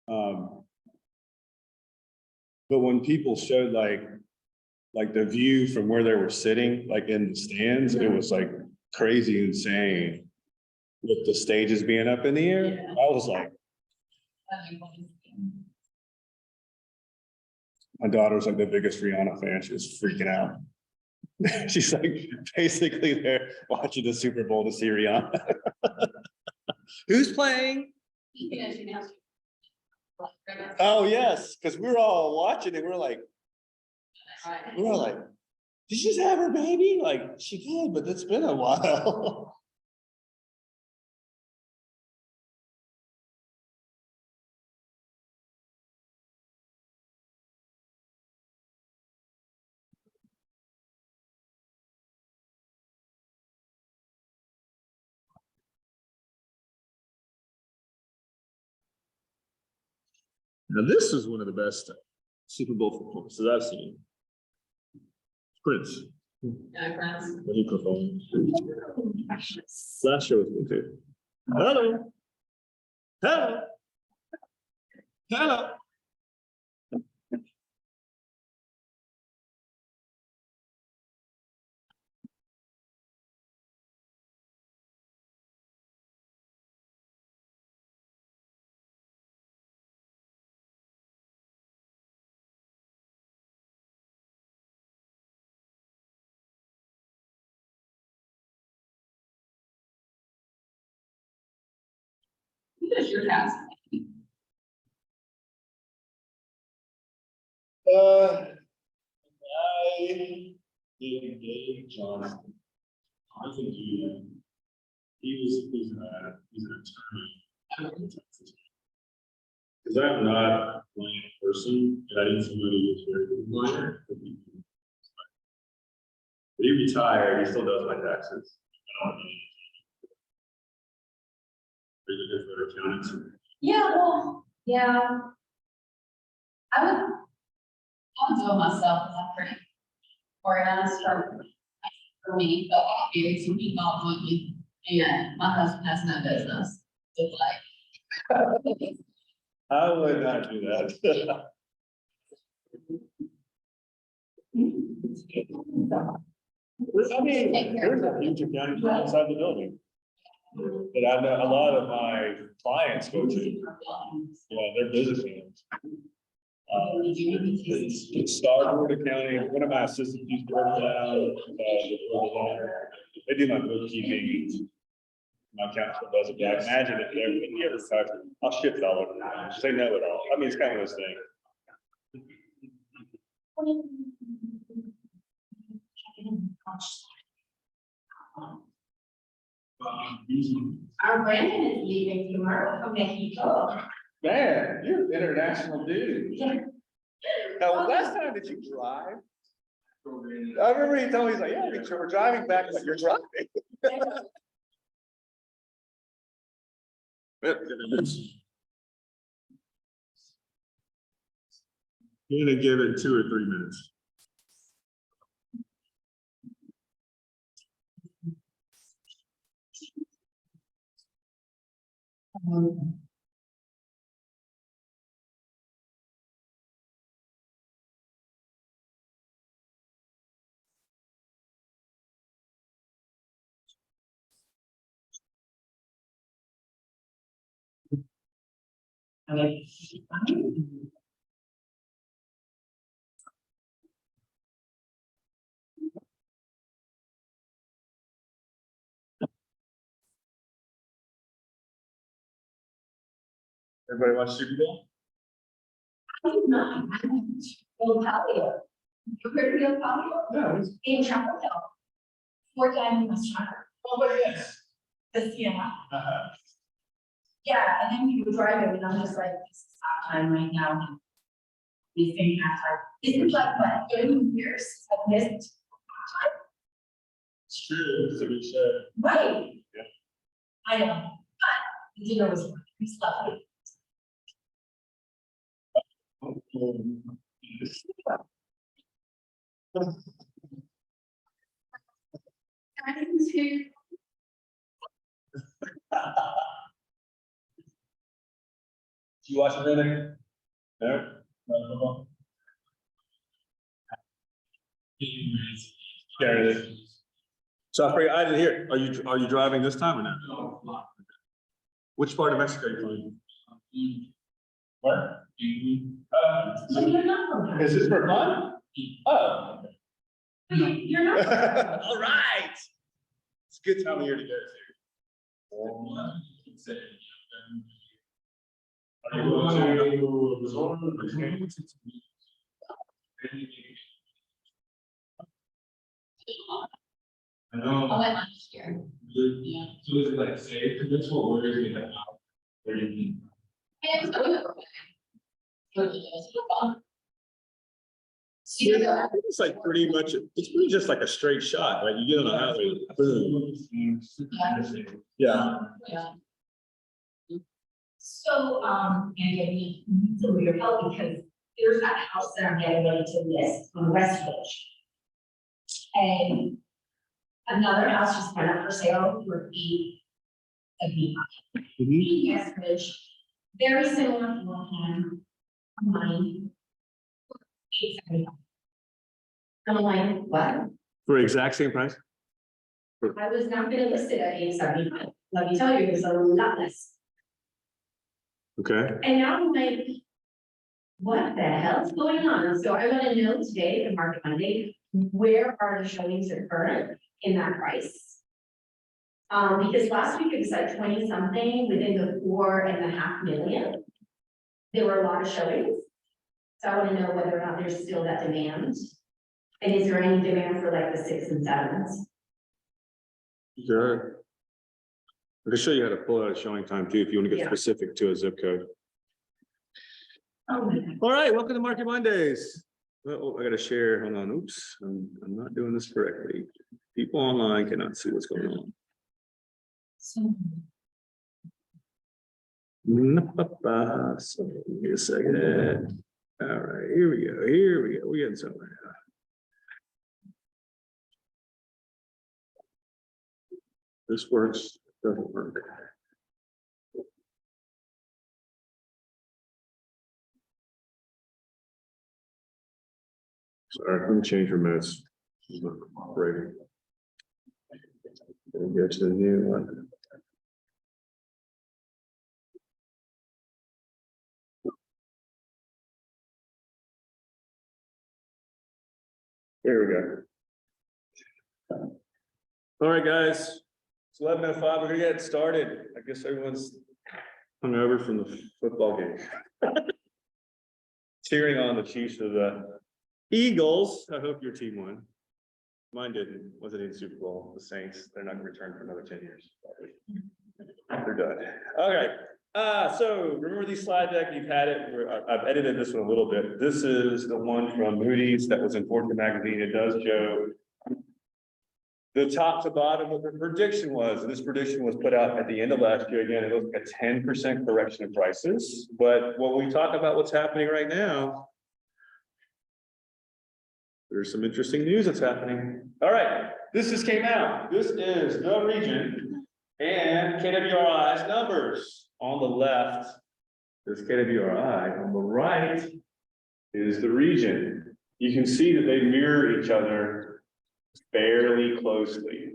But when people showed like the view from where they were sitting, like in the stands, it was like crazy insane. With the stages being up in the air, Yeah. I was like, my daughter's like the biggest Rihanna fan. She was freaking out. She's like basically there watching the Super Bowl to see Rihanna. Who's playing? Oh, yes, because we were all watching and we were like, did she just have her baby? Like, she did, but it's been a while. Now, this is one of the best Super Bowl performances I've seen. Prince. When he performed. Last show was good too. Hello. Hello. Hello. Your task. I did Dave Johnson. Jonathan Jr. He's an attorney. Because I'm not a blind person, and I didn't somebody who was very good blind. But he retired, he still does my taxes. There's a different accountants. Yeah, well, yeah. I would do it myself, because I'm pretty organized for me, but I married some people with me, and my husband has no business with like. I would not do that. I mean, there's a huge accounting inside the building. But I know a lot of my clients go to, yeah, they're business hands. It's Starboard Accounting, one of my assistants used to work down, they do my bookkeeping. My accountant does it, yeah, imagine if you ever touch it, I'll shift it all over, they know it all, I mean, it's kind of this thing. Our Brandon is leaving tomorrow from Mexico. Man, you're an international dude. Now, last time did you drive? I remember he told me, he's like, yeah, we're driving back, like, you're driving. You're gonna give it 2 or 3 minutes. Everybody watch Super Bowl? Palio. You heard of Palio? No. In Chapel Hill. 4 times restaurant. Oh, but yes. This, yeah. Yeah, and then you drive it, and I'm just like, this is half time right now. These things half time. It's like, what, 30 years I've missed half time? It's true, it's a good show. Right. Yeah. I know, but the dinner was lovely. You watch anything? No? No? There it is. So I didn't hear, are you driving this time or not? Which part of Mexico are you from? Where? So you're not from Is this for fun? Oh. You're not. All right. It's a good time of year to go I know. I went last year. Yeah. So is it like safe? Because that's what worries me about. Where do you? And so we were. Fun. See, to. It's like pretty much, it's pretty just like a straight shot, right? You get on the highway, boom. Yeah. yeah. So, Andy, I need some of your help because there's that house that I'm getting ready to list on West Village. And another house just went up for sale for West Village, very similar floor plan, mine. 875. I'm like, what? For exact same price? I was not gonna list it at 875. Let me tell you, it was a lot less. Okay. And now I'm like, what the hell's going on? So I want to know today, the market Monday, where are the showings occurring in that price? Because last week it was like 20 something within the 4.5 million. There were a lot of showings. So I want to know whether or not there's still that demand. And is there any demand for like the 6 and 7s? Sure. I can show you how to pull out a showing time too, if you want to get Yeah. specific to a zip code. Oh my God. All right, welcome to Market Mondays. Oh, I gotta share, hold on, oops, I'm not doing this correctly. People online cannot see what's going on. So. So, give me a second. All right, here we go, we getting somewhere now. This works, doesn't work. Sorry, let me change remotes. It's not cooperating. Then go to the new one. There we go. All right, guys. It's 11:05. We're gonna get started. I guess everyone's hungover from the football game. Cheering on the Chiefs of the Eagles. I hope your team won. Mine didn't. Wasn't in the Super Bowl. The Saints, they're not gonna return for another 10 years. They're done. All right. So remember these slide deck, you've had it, I've edited this one a little bit. This is the one from Moody's that was in Fortune magazine. It does show the top to bottom what the prediction was. And this prediction was put out at the end of last year. Again, it was a 10% correction of prices. But when we talk about what's happening right now, there's some interesting news that's happening. All right, this just came out. This is the region and KWRI's numbers. On the left is KWRI, on the right is the region. You can see that they mirror each other fairly closely,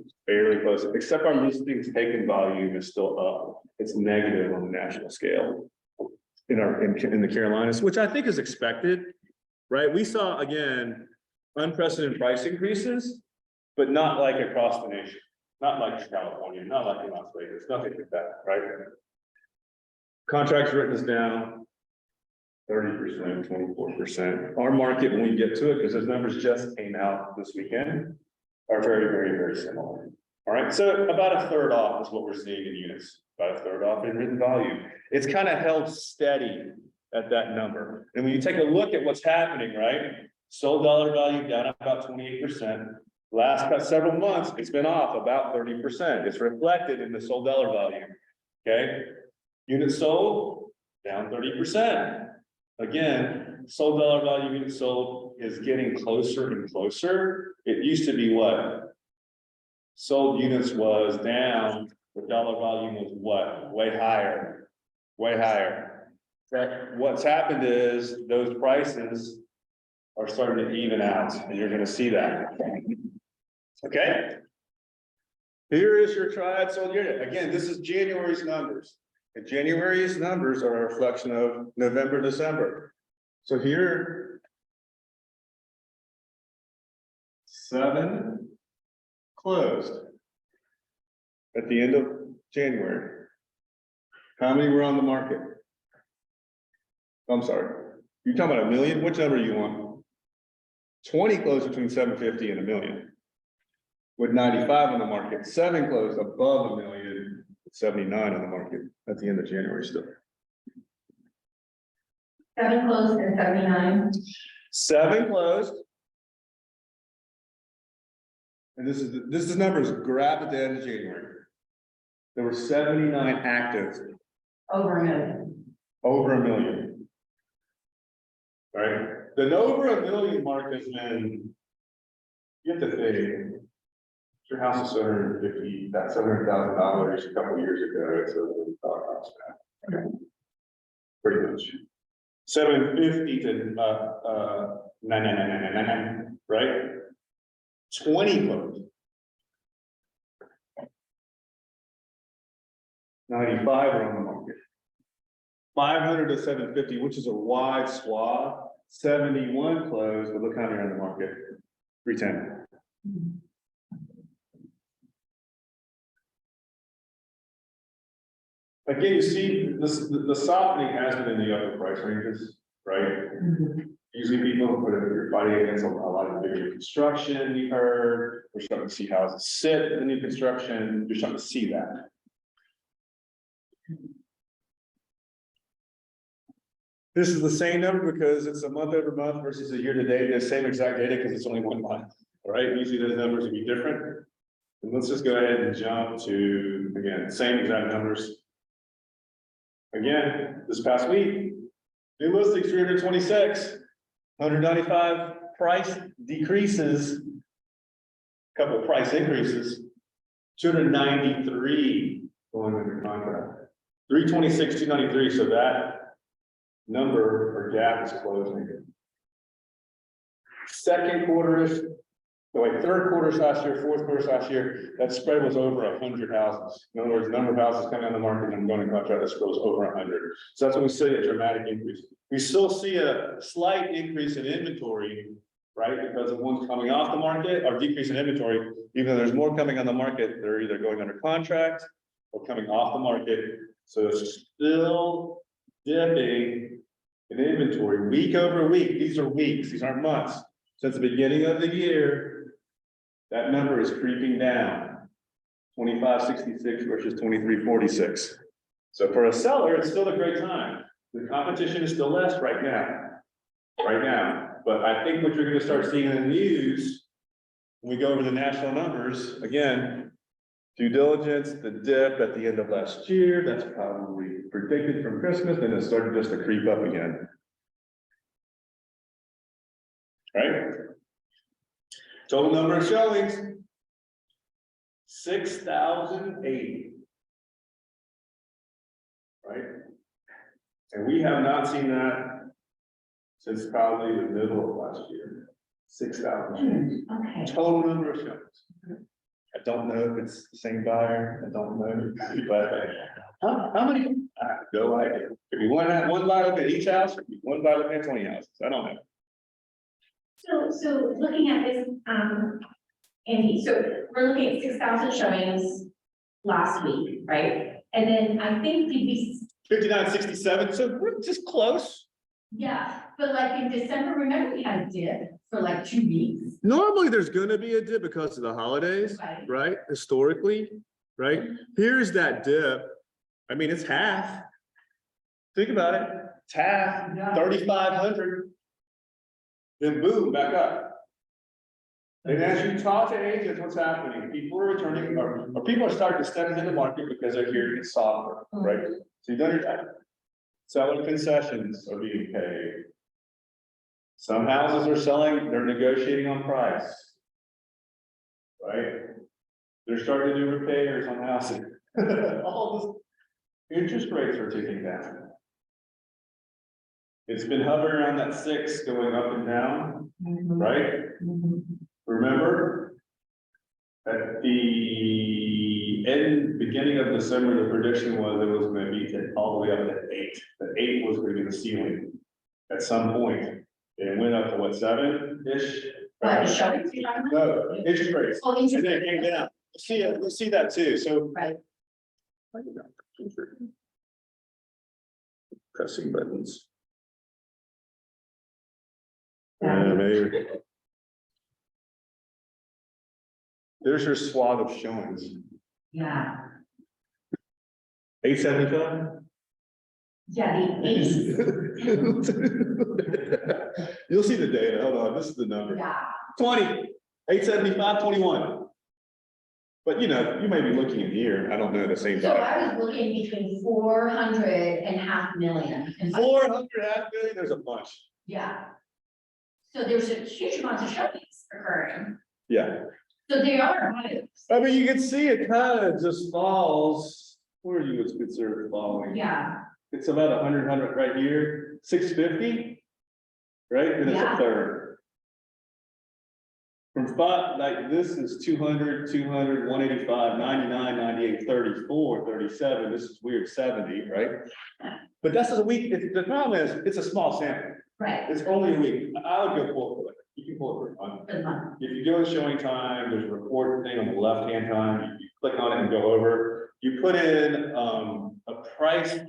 except our listings taken volume is still up. It's negative on the national scale in the Carolinas, which I think is expected, right? We saw, again, unprecedented price increases, but not like across the nation, not like California, not like in Las Vegas, nothing like that, right? Contracts written is down 30%, 24%. Our market, when we get to it, because those numbers just came out this weekend, are very similar. All right, so about a third off is what we're seeing in units, about a third off in written volume. It's kind of held steady at that number. And when you take a look at what's happening, right? Sold dollar value down about 28%. Last several months, it's been off about 30%. It's reflected in the sold dollar value. Okay. Units sold down 30%. Again, sold dollar value units sold is getting closer and closer. It used to be what? Sold units was down, the dollar volume was what? Way higher. that what's happened is those prices are starting to even out, and you're gonna see that. Okay? Here is your triad sold unit. Again, this is January's numbers. And January's numbers are a reflection of November, December. So here. 7 closed. At the end of January. How many were on the market? I'm sorry, you're talking about 1 million? Which number do you want? 20 closed between 750 and 1 million. With 95 on the market, 7 closed above 1 million, 79 on the market at the end of January still. 7 closed and 79. 7 closed. And this is numbers grabbed at the end of January. There were 79 active, Over 1 million. over 1 million. All right, the over 1 million mark has been. You have to think. Your house is $750,000, that's $700,000 a couple of years ago, it's a house now. Pretty much. 750 to 99999, right? 20 closed. 95 are on the market. 500 to 750, which is a wide swath. 71 closed, but look how many are on the market. 310. Again, you see, the softening has been in the upper price ranges, right? Usually people, but if you're fighting against a lot of the bigger construction, you heard, we're starting to see houses sit in the new construction, you're starting to see that. This is the same number because it's a month over month versus a year to date, the same exact data because it's only 1 month, all right? Usually those numbers would be different. And let's just go ahead and jump to, again, same exact numbers. Again, this past week, new listings 326, 195 price decreases, couple of price increases, 293 going under contract, 326, 293, so that number or gap is closing. Second quarter is, third quarter last year, fourth quarter last year, that spread was over 100 houses. In other words, the number of houses coming on the market and going to contract, that spread was over 100. So that's when we see a dramatic increase. We still see a slight increase in inventory, right? Because of ones coming off the market or decrease in inventory, even though there's more coming on the market, they're either going under contract or coming off the market. So it's still dipping in inventory week over week. These are weeks, these aren't months. Since the beginning of the year, that number is creeping down. 2566 versus 2346. So for a seller, it's still a great time. The competition is still less right now. But I think what you're gonna start seeing in the news, when we go over the national numbers, again, due diligence, the dip at the end of last year, that's probably predicted from Christmas, and it started just to creep up again. Right? Total number of showings. 6,080. Right? And we have not seen that since probably the middle of last year. 6,000 showings. Okay. Total number of showings. I don't know if it's the same buyer, I don't know, but how many? I have no idea. If you want one buyer look at each house, or one buyer look at 20 houses, I don't know. So looking at this, Andy, so we're looking at 6,000 showings last week, right? And then I think did we, 5967, so we're just close. yeah, but like in December, remember we had a dip for like 2 weeks, Normally, there's gonna be a dip because of the holidays, right? right? Historically, right? Here's that dip. I mean, it's half. Think about it. It's half, 3,500. Then boom, back up. And as you talk to agents, what's happening? People are returning, or people are starting to step into the market because they're hearing it's softer, right? So you've done your time. Seller concessions are being paid. Some houses are selling, they're negotiating on price. Right? They're starting to do repairs on houses. All this, interest rates are ticking down. It's been hovering around that 6, going up and down, right? Mhm. Remember? At the beginning of December, the prediction was it was gonna be all the way up to 8. The 8 was gonna be the ceiling at some point. It went up to what, 7-ish? But showings, you're talking about? No, interest rates. Oh, And then interesting. it came down. We'll see that too, so. Right. Pressing buttons. Yeah. Maybe. There's your swath of showings. Yeah, 875? yeah, the ace, You'll see the data, hold on, this is the number. yeah, 20, 875, 21. But you know, you may be looking in here, I don't know, at the same so time. I was looking between 400 and 500,000. And 400, half million, there's a bunch. yeah. So there's a huge amount of showings occurring, Yeah, so they are moves. I mean, you can see it kind of just falls, where you would consider it falling. Yeah, It's about 100 right here, 650. Right, and it's Yeah. a third. From spot, like this is 200, 200, 185, 99, 98, 34, 37, this is weird, 70, right? But that's a week, the problem is, it's a small sample, right, it's only a week, I would go pull it, for it. You can pull it for fun. for the month. If you go to showing time, there's a report thing on the left-hand time, you click on it and go over, you put in, a price.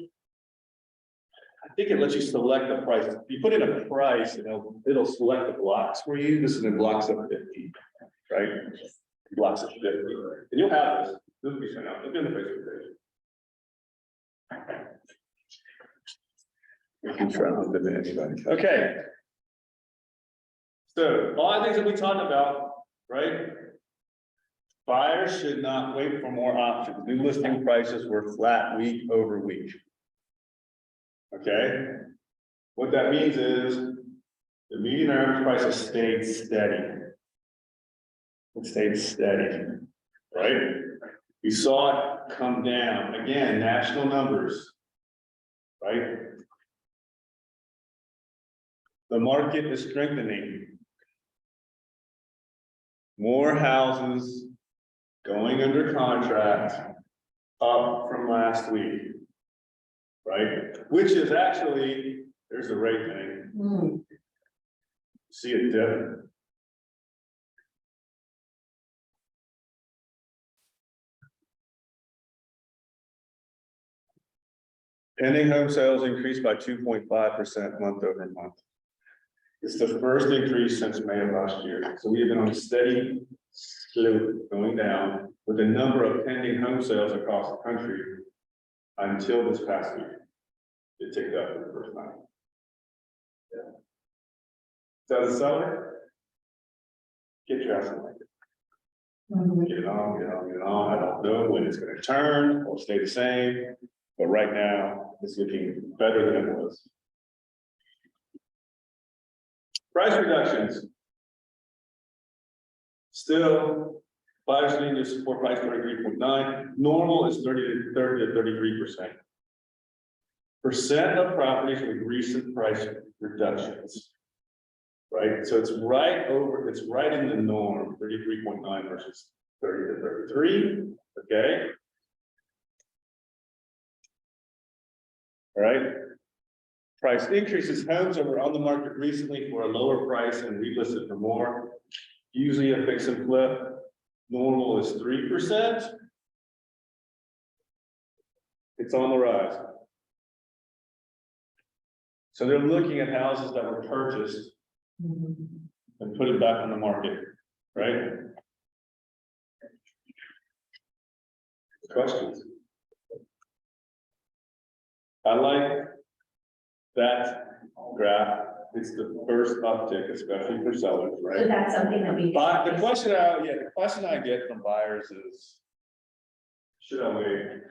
I think it lets you select the price, if you put in a price, it'll select the blocks for you, this is the blocks of 50, right? Blocks of 50, and you'll have this, this will be sent out, it'll be on the Facebook page. You can try to fit in anybody, okay. So, all the things that we talked about, right? Buyers should not wait for more options, new listing prices were flat week over week. Okay? What that means is, the median average price has stayed steady. It stayed steady, right? We saw it come down, again, national numbers. Right? The market is strengthening. More houses going under contract up from last week. Right, which is actually, there's the rate thing, Hmm. see it dip. Pending home sales increased by 2.5% month over month. It's the first increase since May of last year, so we have been on a steady slope going down with the number of pending home sales across the country until this past week. It ticked up for the first time. Yeah. Does it sell it? Get your ass on it. Mhm. Get it on, get it on, get it on. I don't know when it's gonna turn or stay the same, but right now it's looking better than it was. Price reductions. Still, buyers need to support price 33.9. Normal is 30 to 33%. Percent of properties with recent price reductions. Right, so it's right over, it's right in the norm, 33.9 versus 30 to 33, okay? All right. Price increases, homes that were on the market recently for a lower price and relisted for more. Usually a fix and flip, normal is 3%. It's on the rise. So they're looking at houses that were purchased Mhm. and put it back on the market, right? Questions? I like that graph. It's the first uptick, especially for sellers, So right? that's something that we. But the question I get from buyers is, should I wait?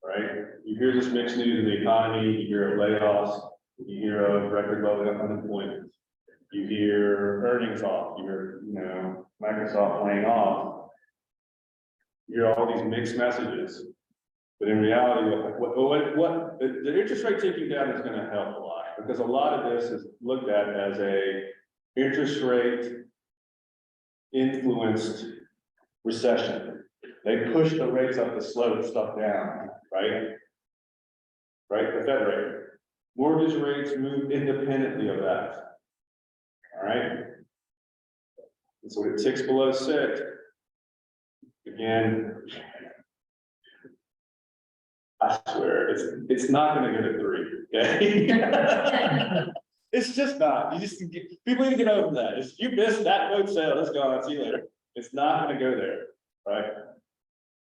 Right? You hear this mixed news in the economy, you hear of layoffs, you hear of record low unemployment. You hear earnings off, you hear, Microsoft laying off. You hear all these mixed messages. But in reality, the interest rate ticking down is gonna help a lot, because a lot of this is looked at as a interest rate influenced recession. They push the rates up to slow stuff down, right? Right, the Fed rate. Mortgage rates move independently of that. All right? And so when it ticks below 6, again, I swear, it's not gonna go to 3, okay? It's just not, people need to get over that, if you missed that boat sale, it's gone, see you later, it's not gonna go there, right?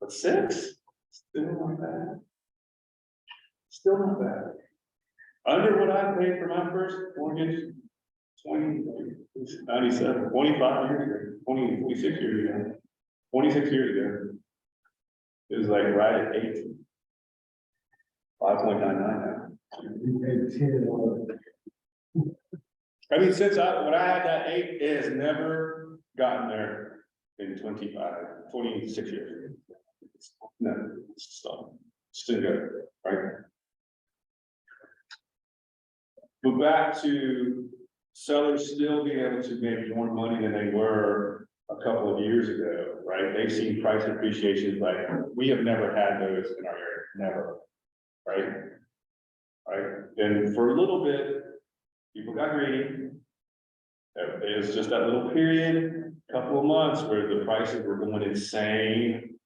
But 6, still not bad. Still not bad. Under what I paid for my first mortgage, 97, 25 years ago, 26 years ago, 26 years ago. It was like right at 8. 5.99 now. I mean, when I had that 8, it has never gotten there in 26 years. No, it's still good, right? But back to sellers still being able to make more money than they were a couple of years ago, right? They've seen price appreciations like we have never had those in our area, never, right? Right, and for a little bit, people got greedy. It was just that little period, couple of months where the prices were going insane.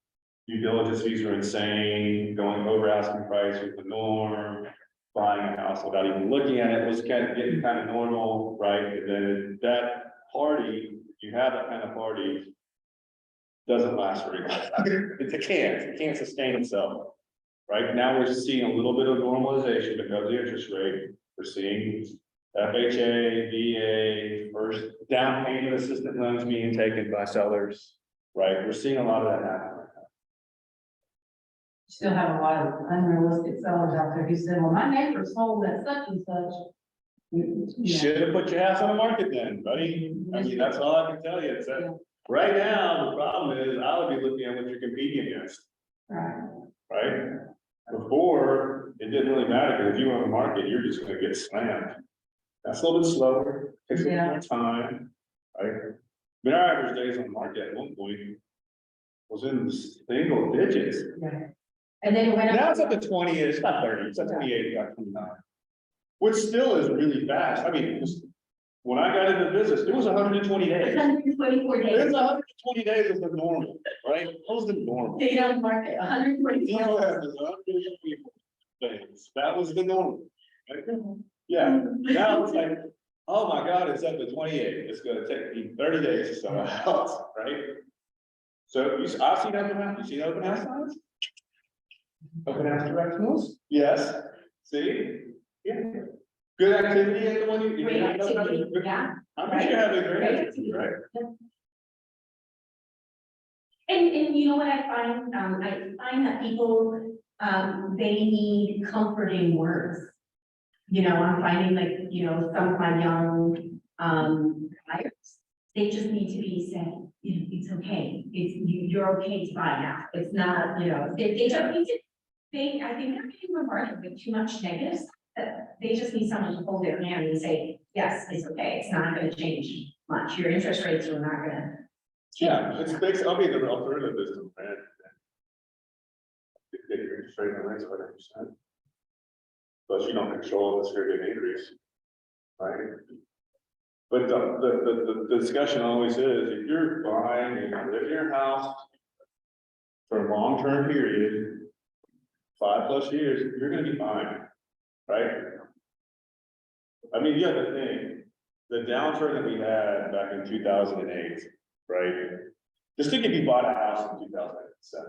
Due diligence fees were insane, going over asking price was the norm. Buying a house without even looking at it was getting kind of normal, right? And then that party, you have that kind of party, doesn't last very long. It can't sustain itself. Right now, we're seeing a little bit of normalization because of the interest rate. We're seeing FHA, VA, first down payment assistance loans being taken by sellers. Right, we're seeing a lot of that happen. Still have a lot of unrealistic sellers out there who said, well, my neighbor sold at such and such. Yeah. Should have put your house on the market then, buddy. I mean, that's all I can tell you. It's that right now, the problem is I would be looking at what you're competing against, Right. right? Before, it didn't really matter, because if you were on the market, you're just gonna get slammed. That's a little bit slower, takes a little more time, right? But our average days on the market at one point was in the single digits. Yeah. And then it went Now up. it's up to 20, it's not 30, it's at 28, it got 29. Which still is really fast. I mean, when I got into business, it was 120 days. 124 It days. was 120 days was the normal, right? What was the normal? Stayed on the market, 124. That was the normal, right? Yeah, now it's like, oh my God, it's up to 28, it's gonna take me 30 days to sell a house, right? So I've seen open house, you seen open house signs? Open house directionals? Yes, see? Yeah. Good activity at the one you. Great activity, yeah. I'm sure you're having a great activity, right? And you know what I find, that people, they need comforting words. You know, I'm finding like, you know, some of my young, buyers, they just need to be saying, you know, it's okay, you're okay to buy now, it's not, you know, they don't need to. I think they're getting bombarded with too much negatives, that they just need someone to hold their hand and say, yes, it's okay, it's not gonna change much, your interest rates are not gonna. Yeah, it's based, I'll be the alternative business, man. Get your interest rate on rates by 10%. Plus you don't control this very big increase. Right? But the discussion always is, if you're buying and live in your house for a long-term period, 5+ years, you're gonna be fine, right? I mean, the other thing, the downturn that we had back in 2008, right? Just think if you bought a house in 2007,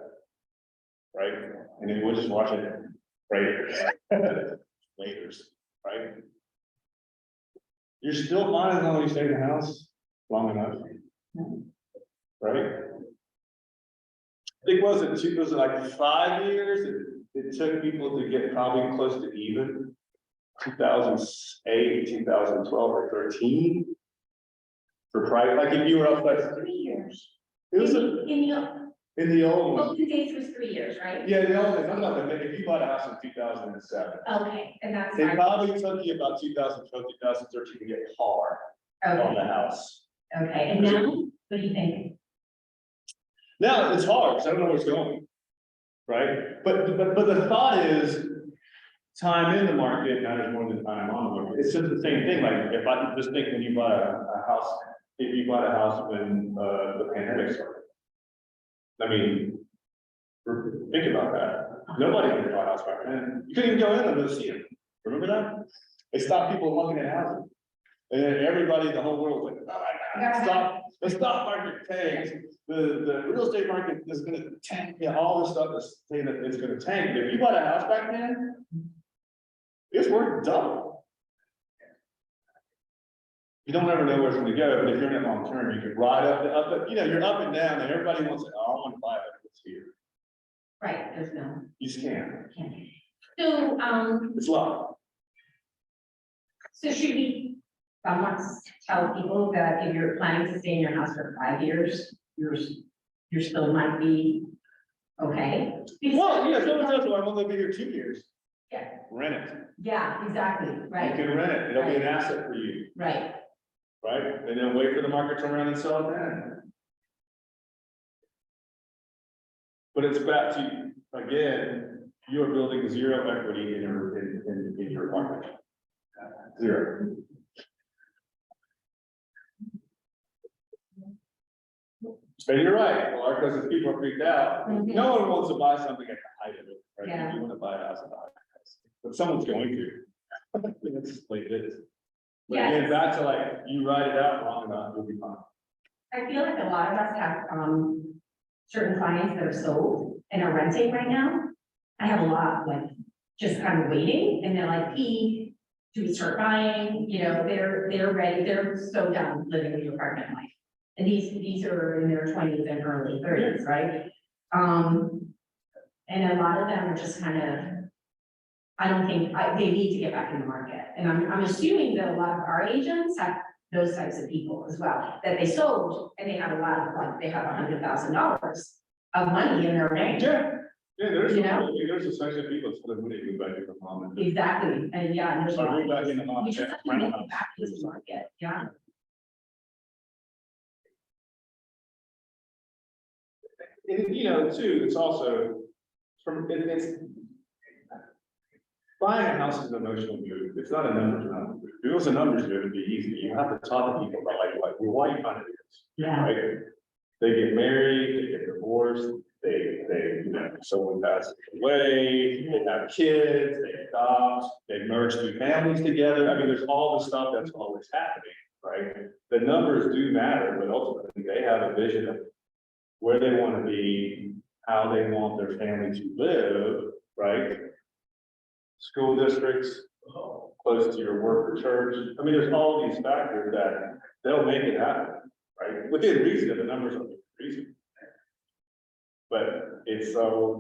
right? And then we'll just watch it, right? Later, right? You're still fine as long as you stay in the house long enough, right? I think was it like 5 years? It took people to get probably close to even. 2008, 2012 or 13. For price, like if you were up like 3 years. it was And you know, In the old Well, one, the dates was 3 years, right? yeah, the old one, I'm not, if you bought a house in 2007, Okay, and that's it fine. probably took you about 2012, 2013 to get par on the Okay, house. okay, and now, what do you think? Now, it's hard, because I don't know where it's going. Right, but the thought is, time in the market matters more than time on the market. It's just the same thing, like, if I just think when you buy a house, if you bought a house when, the pandemic started. I mean, think about that. Nobody can buy a house back then. You couldn't even go in and go see it. Remember that? They stopped people looking at houses. And then everybody, the whole world was like, oh my God, the stock market tanks. The real estate market is gonna tank, yeah, all this stuff is saying that it's gonna tank. But if you bought a house back then, it's worth double. You don't ever know where it's gonna go, but if you're in it long term, you can ride up, you know, you're up and down, and everybody wants to, oh, I want to buy it, it's here. Right, there's no. You just can't. So, It's luck. so should we, tell people that if you're planning to stay in your house for 5 years, you're still might be okay? Well, yeah, so that's why I'm only gonna be here 2 years. Yeah. Rent it. Yeah, exactly, You right, can rent it. It'll be an asset for you, right. right? And then wait for the market to turn around and sell it then. But it's back to, again, you are building zero equity in your apartment. Zero. And you're right, well, because if people are freaked out, Mhm. no one wants to buy something at the height of it, right? Yeah. You want to buy a house at the height of it, but someone's going to. That's just the way it is. But again, Yes. back to like, you ride it out long enough, you'll be fine. I feel like a lot of us have, certain clients that are sold and are renting right now. I have a lot, like, just kind of waiting, and they're like, do we start buying? You know, they're ready, they're so done living the apartment life. And these are in their 20s and early 30s, right? And a lot of them are just kind of, I don't think, they need to get back in the market. And I'm assuming that a lot of our agents have those types of people as well, that they sold and they have a lot of, like, they have $100,000 of money in their bank. Yeah, there's, You know? there's a section of people that's gonna move back in the mom. Exactly, and yeah, and there's a Or lot. move back in the mom. We just have to make it back to the market, yeah. And, you know, too, it's also from, it's. Buying a house is an emotional move. It's not a numbers move. If it was a numbers move, it'd be easy. You have to talk to people about like, well, why you trying to do this? Yeah, Right? They get married, they get divorced, they, you know, someone passes away, they have kids, they adopt, they merge two families together. I mean, there's all the stuff that's always happening, right? The numbers do matter, but ultimately they have a vision of where they want to be, how they want their family to live, right? School districts, close to your work or church. I mean, there's all these factors that they'll make it happen, right? Within reason, the numbers are within reason. But it's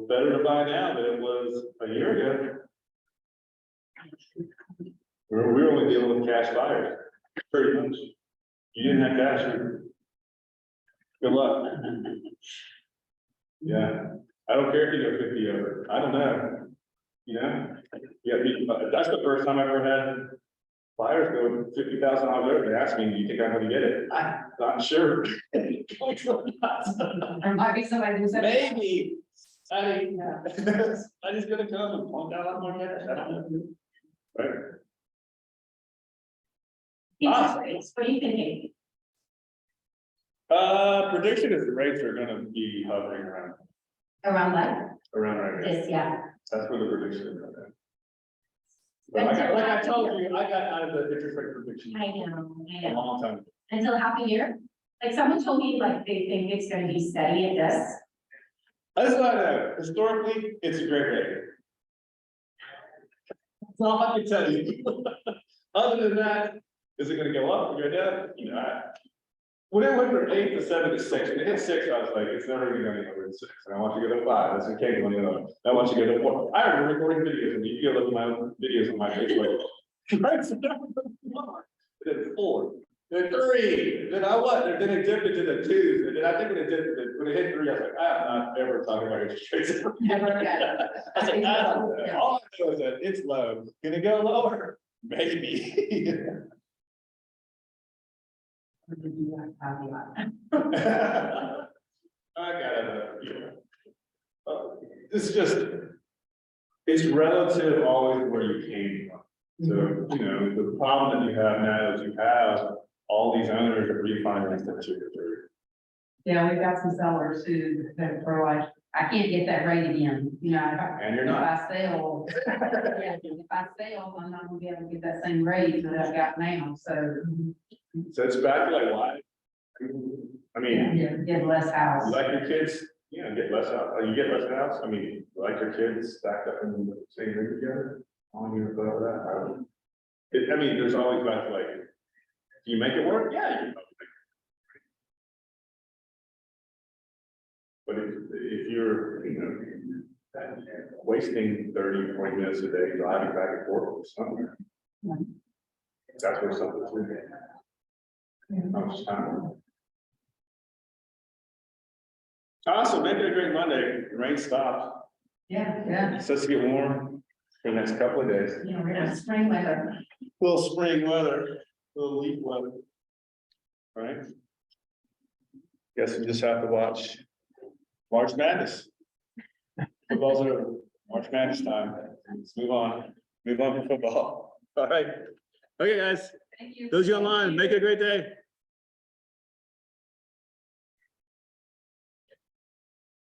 better to buy now than it was a year ago. We're only dealing with cash buyers, pretty much. You didn't have cash. Good luck. Yeah, I don't care if you go 50 over, I don't know. You know, yeah, that's the first time I've ever had buyers go $50,000 over. They asked me, do you think I'm gonna get it? I'm not sure. There might be somebody who's. Maybe. I just gonna come and plunk out a lot more cash. I don't know. Right? interest rates, what are you thinking? Prediction is the rates are gonna be hovering Around what? around right now. This, yeah, That's where the prediction is right now. But like I told you, I got out of the interest rate prediction I know, a long time ago. until half a year, like someone told me, like, they think it's gonna be steady at this. That's what I know. Historically, it's a great rate. That's all I can tell you. Other than that, is it gonna go up or go down? You know, when it went from 8 to 7 to 6, when it hit 6, I was like, it's never gonna go anywhere than 6. And I want you to go to 5. That's okay. I want you to go to 4. I remember recording videos and you go look at my own videos on my Facebook. Right? So that was 4. Then 4. The 3, then then it dipped into the 2s, and then I think when it hit 3, I was like, I'm not ever talking about interest rates. Never again. I was like, I don't know. All I know is that it's low. Can it go lower? Maybe. I gotta, it's just, it's relative always where you came from. So, you know, the problem that you have now is you have all these owners that refinance at 2 or 3. Yeah, we've got some sellers who, that are like, I can't get that rate again, you know. And you're If not. I sell, yeah, if I sell, I'm not gonna be able to get that same rate that I've got now, so. So it's back to like why? I mean, Yeah, get less house. you like your kids, you know, get less out, you get less house, I mean, you like your kids stacked up in the same room together. I don't even know that, I don't. I mean, there's always about to like, do you make it work? Yeah, you can probably make it. But if you're, you know, wasting 30, 40 minutes a day driving back and forth somewhere. Right. That's where something's moving. How much time? Awesome, make it a great Monday, the rain stopped, Yeah. it's supposed to get warm for the next couple of days. You know, we're gonna have spring weather. Little spring weather, little leaf weather. All right. Guess we just have to watch March Madness. Football's over, March Madness time, let's move on from football. All right, okay, guys, Thank you. those of you online, make it a great day.